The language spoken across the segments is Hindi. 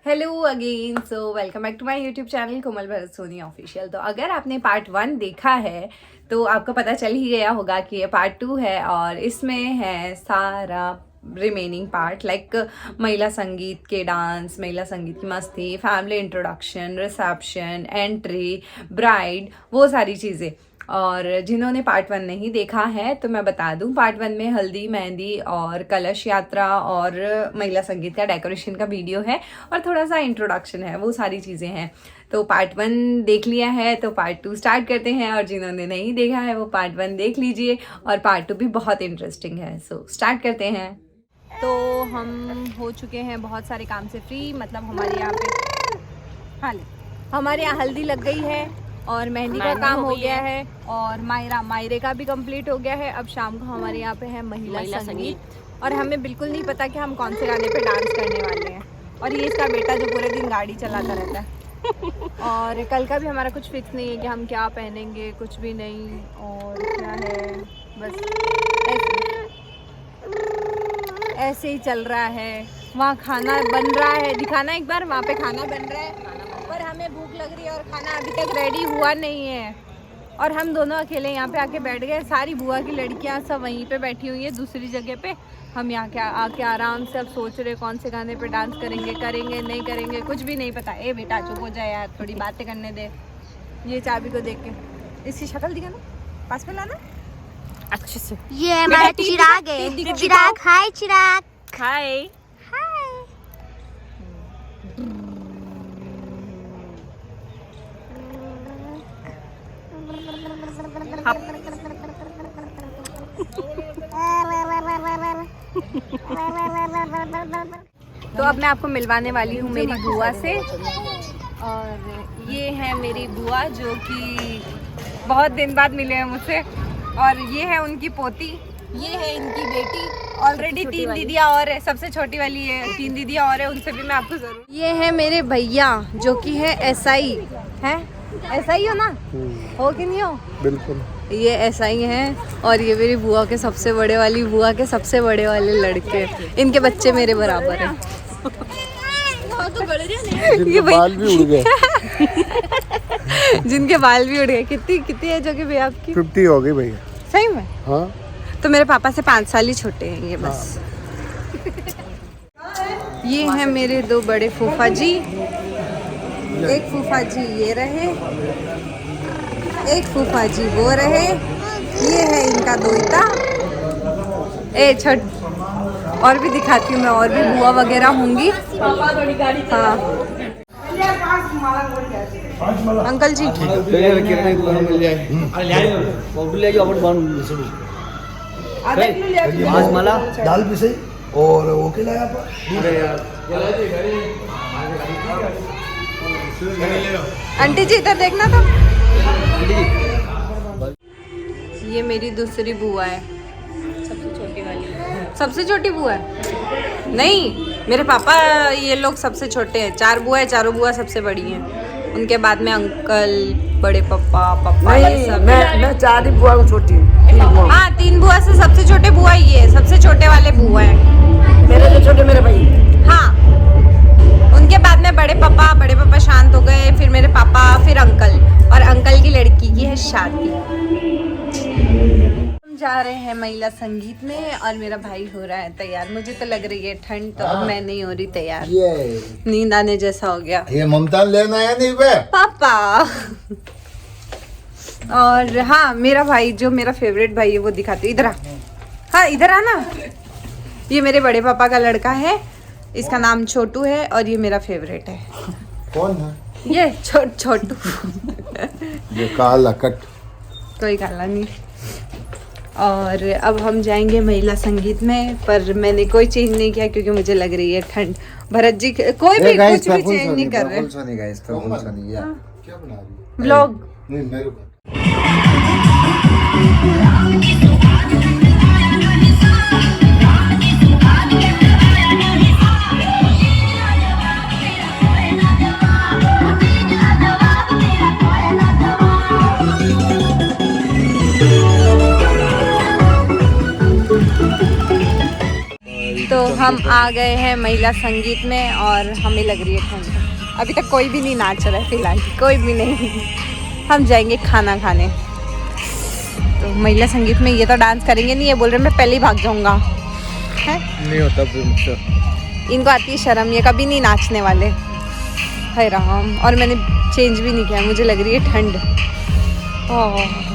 Hello again, so welcome back to my YouTube channel Komal Bharat Soni official. तो अगर आपने पार्ट 1 देखा है तो आपको पता चल ही गया होगा कि ये पार्ट 2 है और इसमें है सारा रिमेनिंग पार्ट लाइक महिला संगीत के डांस, महिला संगीत की मस्ती, family introduction, reception, entry, bride, वो सारी चीज़ें। और जिन्होंने पार्ट 1 नहीं देखा है तो मैं बता दूं, पार्ट 1 में हल्दी, मेहंदी और कलश यात्रा और महिला संगीत का डेकोरेशन का वीडियो है और थोड़ा सा इंट्रोडक्शन है, वो सारी चीज़ें हैं। तो पार्ट 1 देख लिया है तो पार्ट 2 स्टार्ट करते हैं, और जिन्होंने नहीं देखा है वो पार्ट 1 देख लीजिए और पार्ट 2 भी बहुत इंटरेस्टिंग है। सो स्टार्ट करते हैं। तो हम हो चुके हैं बहुत सारे काम से फ्री, मतलब हमारे यहाँ पे हमारे यहाँ हल्दी लग गई है और मेहंदी का काम हो गया है और मायरे का भी कंप्लीट हो गया है। अब शाम को हमारे यहाँ पे है महिला संगीत और हमें बिल्कुल नहीं पता कि हम कौन से गाने पे डांस करने वाले हैं। और ये इसका बेटा जो पूरे दिन गाड़ी चलाता रहता है। और कल का भी हमारा कुछ फिक्स नहीं है कि हम क्या पहनेंगे, कुछ भी नहीं। और क्या है, बस ऐसे ही चल रहा है। वहाँ खाना बन रहा है, दिखाना एक बार, वहाँ पे खाना बन रहा है पर हमें भूख लग रही है और खाना अभी तक रेडी हुआ नहीं है। और हम दोनों अकेले यहाँ पे आके बैठ गए, सारी बुआ की लड़कियाँ सब वहीं पे बैठी हुई है दूसरी जगह पे। हम यहाँ के आके आराम से अब सोच रहे कौन से गाने पे डांस करेंगे नहीं करेंगे, कुछ भी नहीं पता। ए बेटा चुप हो जाए यार, थोड़ी बातें करने दे। ये चाबी को देख के इसकी शक्ल दिखाना, पास में लाना अच्छे से। ये हमारा चिराग है। चिराग, हाय चिराग। हाय। तो अब मैं आपको मिलवाने वाली हूँ मेरी बुआ से। और ये है मेरी बुआ जो कि बहुत दिन बाद मिले हैं मुझसे। और ये है उनकी पोती, ये है इनकी बेटी। ऑलरेडी 3 दीदियाँ और है, सबसे छोटी वाली है, 3 दीदियाँ और है, उनसे भी मैं आपको जरूर। ये है मेरे भैया जो कि है एसआई है। एसआई हो ना? हो कि नहीं हो? बिल्कुल। ये एसआई हैं और ये मेरी बुआ के सबसे बड़े वाली बुआ के सबसे बड़े वाले लड़के। इनके बच्चे मेरे बराबर हैं। जिनके बाल भी उड़ गए। जिनके बाल भी उड़ गए। कितनी एज होगी भैया आपकी? 50 हो गई भैया। सही में? हाँ। तो मेरे पापा से 5 साल ही छोटे हैं ये बस। ये हैं मेरे 2 बड़े फूफा जी। एक फूफा जी ये रहे, एक फूफा जी वो रहे। ये है इनका दोइता। और भी दिखाती हूँ मैं, और भी बुआ वगैरह होंगी। हाँ अंकल जी। दाल भी सही और वो के लाया आंटी जी इधर देखना तो। ये मेरी दूसरी बुआ है, सबसे छोटी वाली। सबसे छोटी बुआ है? नहीं, मेरे पापा ये लोग सबसे छोटे हैं। 4 बुआ है, चारों बुआ सबसे बड़ी हैं। उनके बाद में अंकल, बड़े पापा ये सब। मैं 4 ही बुआ को छोटी हूँ। हाँ 3 बुआ से सबसे छोटे बुआ ये है, सबसे छोटे वाले बुआ है। मेरे से छोटे मेरे भाई। हाँ, उनके बाद में बड़े पापा शांत हो गए, फिर मेरे पापा, फिर अंकल, और अंकल की लड़की की है शादी। हम जा रहे हैं महिला संगीत में और मेरा भाई हो रहा है तैयार। मुझे तो लग रही है ठंड, तो अब मैं नहीं हो रही तैयार। नींद आने जैसा हो गया। ये ममता लेना है नहीं बे पापा। और हाँ, मेरा भाई जो मेरा फेवरेट भाई है वो दिखाती, इधर आ। हाँ इधर आना। ये मेरे बड़े पापा का लड़का है, इसका नाम छोटू है और ये मेरा फेवरेट है। कौन है ये? छोटू। ये काला कट। कोई काला नहीं। और अब हम जाएंगे महिला संगीत में, पर मैंने कोई चेंज नहीं किया क्योंकि मुझे लग रही है ठंड। भरत जी कोई भी कुछ भी चेंज नहीं कर रहे। क्या बना रही है? व्लॉग। नहीं मेरे को हम आ गए हैं महिला संगीत में और हमें लग रही है ठंड। अभी तक कोई भी नहीं नाच रहा है फिलहाल, कोई भी नहीं। हम जाएंगे खाना खाने। तो महिला संगीत में ये तो डांस करेंगे नहीं, ये बोल रहे मैं पहले ही भाग जाऊंगा। है नहीं होता फिर मुझसे। इनको आती है शर्म, ये कभी नहीं नाचने वाले। हाय राम, और मैंने चेंज भी नहीं किया, मुझे लग रही है ठंड। ओह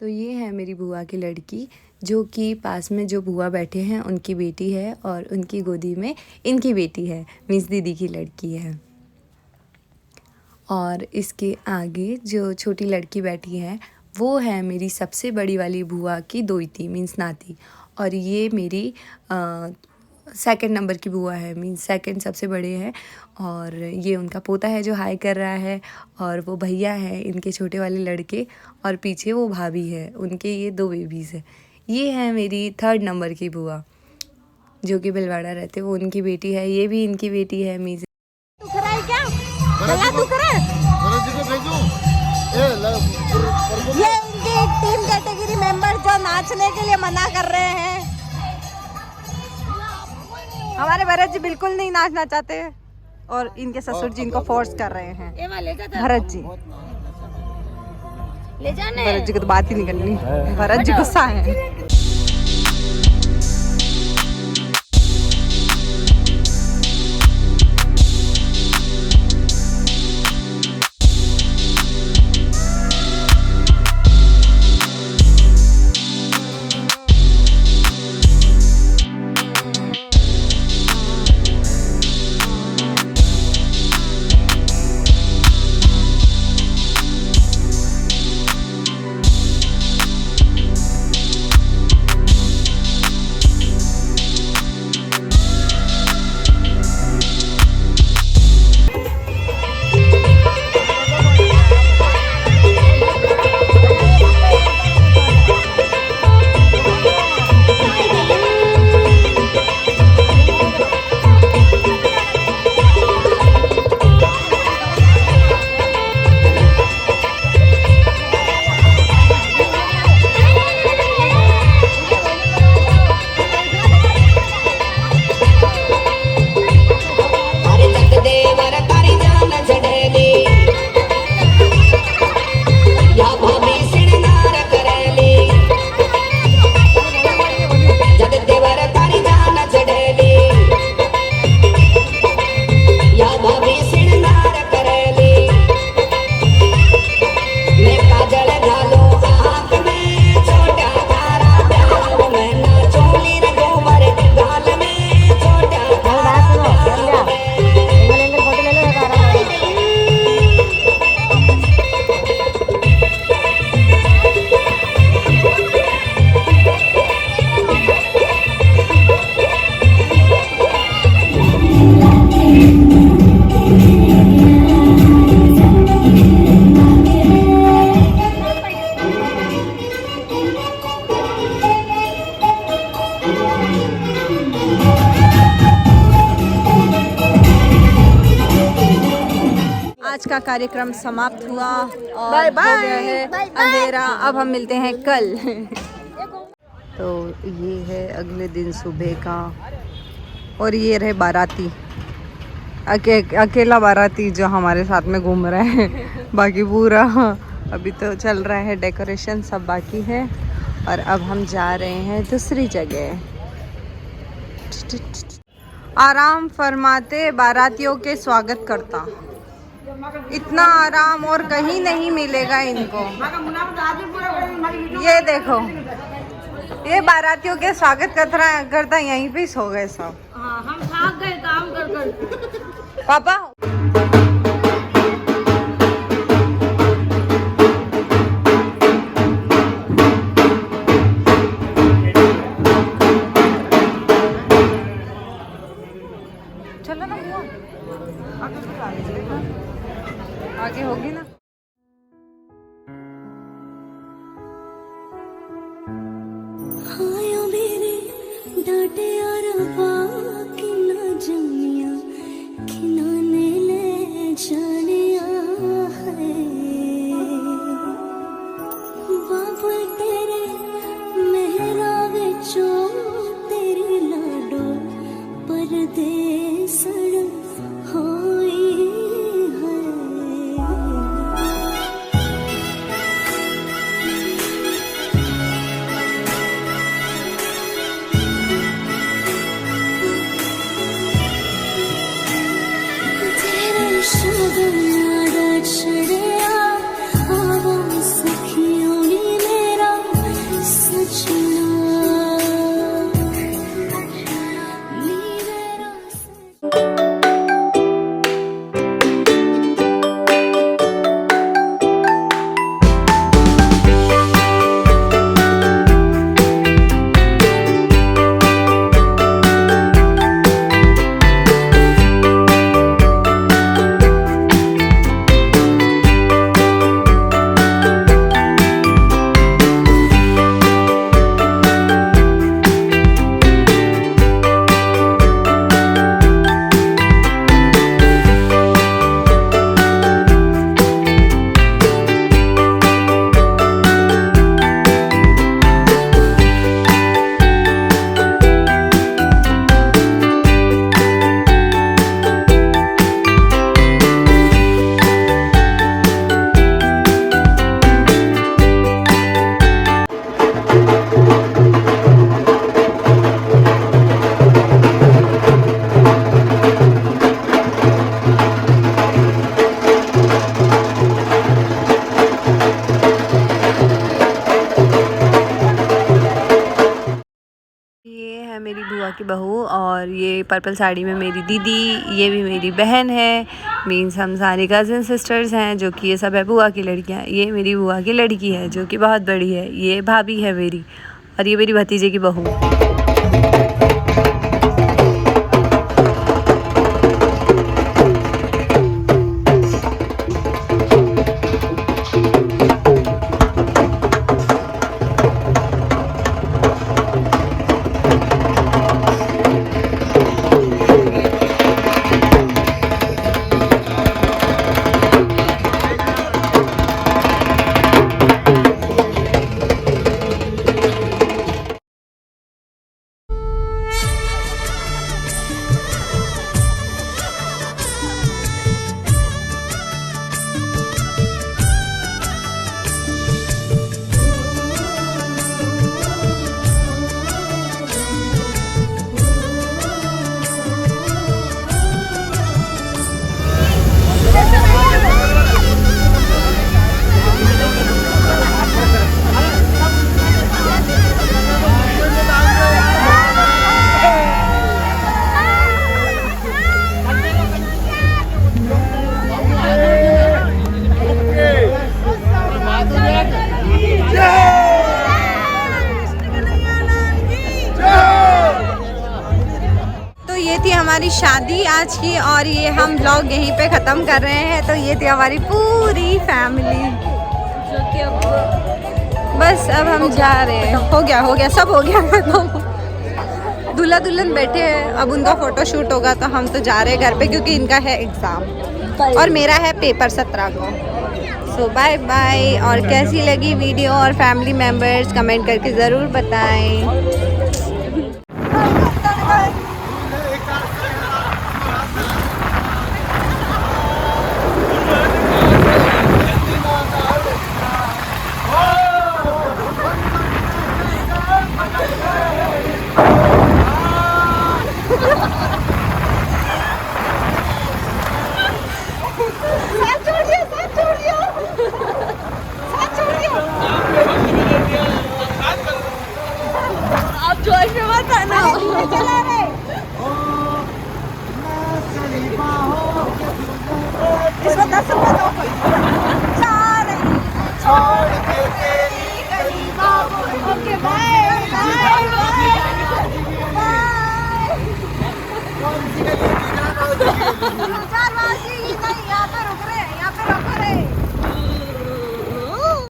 तो ये है मेरी बुआ की लड़की, जो कि पास में जो बुआ बैठे हैं उनकी बेटी है, और उनकी गोदी में इनकी बेटी है, मीन्स दीदी की लड़की है। और इसके आगे जो छोटी लड़की बैठी है वो है मेरी सबसे बड़ी वाली बुआ की दोईती, मीन्स नाती। और ये मेरी सेकंड नंबर की बुआ है, मीन्स सेकंड सबसे बड़े हैं। और ये उनका पोता है जो हाई कर रहा है, और वो भैया है इनके छोटे वाले लड़के, और पीछे वो भाभी है, उनके ये 2 बेबीज़ है। ये है मेरी थर्ड नंबर की बुआ जो कि भिलवाड़ा रहते, वो उनकी बेटी है। ये भी इनकी बेटी है मीज़। ये इनकी टीम कैटेगरी मेंबर जो नाचने के लिए मना कर रहे हैं। हमारे भरत जी बिल्कुल नहीं नाचना चाहते, और इनके ससुर जी इनको फोर्स कर रहे हैं। भरत जी, ले जाने भरत जी को तो बात ही नहीं करनी, भरत जी गुस्सा है। आज का कार्यक्रम समाप्त हुआ और हो गया है अंधेरा। अब हम मिलते हैं कल। तो ये है अगले दिन सुबह का, और ये रहे बाराती, अकेला बाराती जो हमारे साथ में घूम रहा है। बाकी पूरा अभी तो चल रहा है डेकोरेशन, सब बाकी है। और अब हम जा रहे हैं दूसरी जगह। आराम फरमाते बारातियों के स्वागत करता। इतना आराम और कहीं नहीं मिलेगा इनको। ये देखो, ये बारातियों के स्वागत करता यहीं पे सो गए सब। हम भाग गए काम कर कर। पापा चलो ना बुआ, आगे तो जा रही है, आगे होगी ना। आयो मेरे डाटे अरबा किना जमिया किना ने ले जानिया है बाबा तेरे मेहरा विचो तेरी लाडो परदेसड़ होई है। तेरे शगन याद छड़िया आवा सखियों नी मेरा सजना नी मेरा मेरी बुआ की बहू और ये पर्पल साड़ी में मेरी दीदी, ये भी मेरी बहन है। मीन्स हम सारे कज़न सिस्टर्स हैं, जो कि ये सब है बुआ की लड़कियां। ये मेरी बुआ की लड़की है जो कि बहुत बड़ी है, ये भाभी है मेरी, और ये मेरी भतीजे की बहू। हमारी शादी आज की, और ये हम ब्लॉग यहीं पे ख़त्म कर रहे हैं। तो ये थी हमारी पूरी फैमिली, जो कि अब बस अब हम जा रहे हैं। हो गया सब हो गया खत्म। दूल्हा दुल्हन बैठे हैं, अब उनका फ़ोटो शूट होगा तो हम तो जा रहे हैं घर पे, क्योंकि इनका है एग्ज़ाम और मेरा है पेपर 17 को। सो बाय बाय। और कैसी लगी वीडियो और फैमिली मेम्बर्स कमेंट करके ज़रूर बताएं। छाओ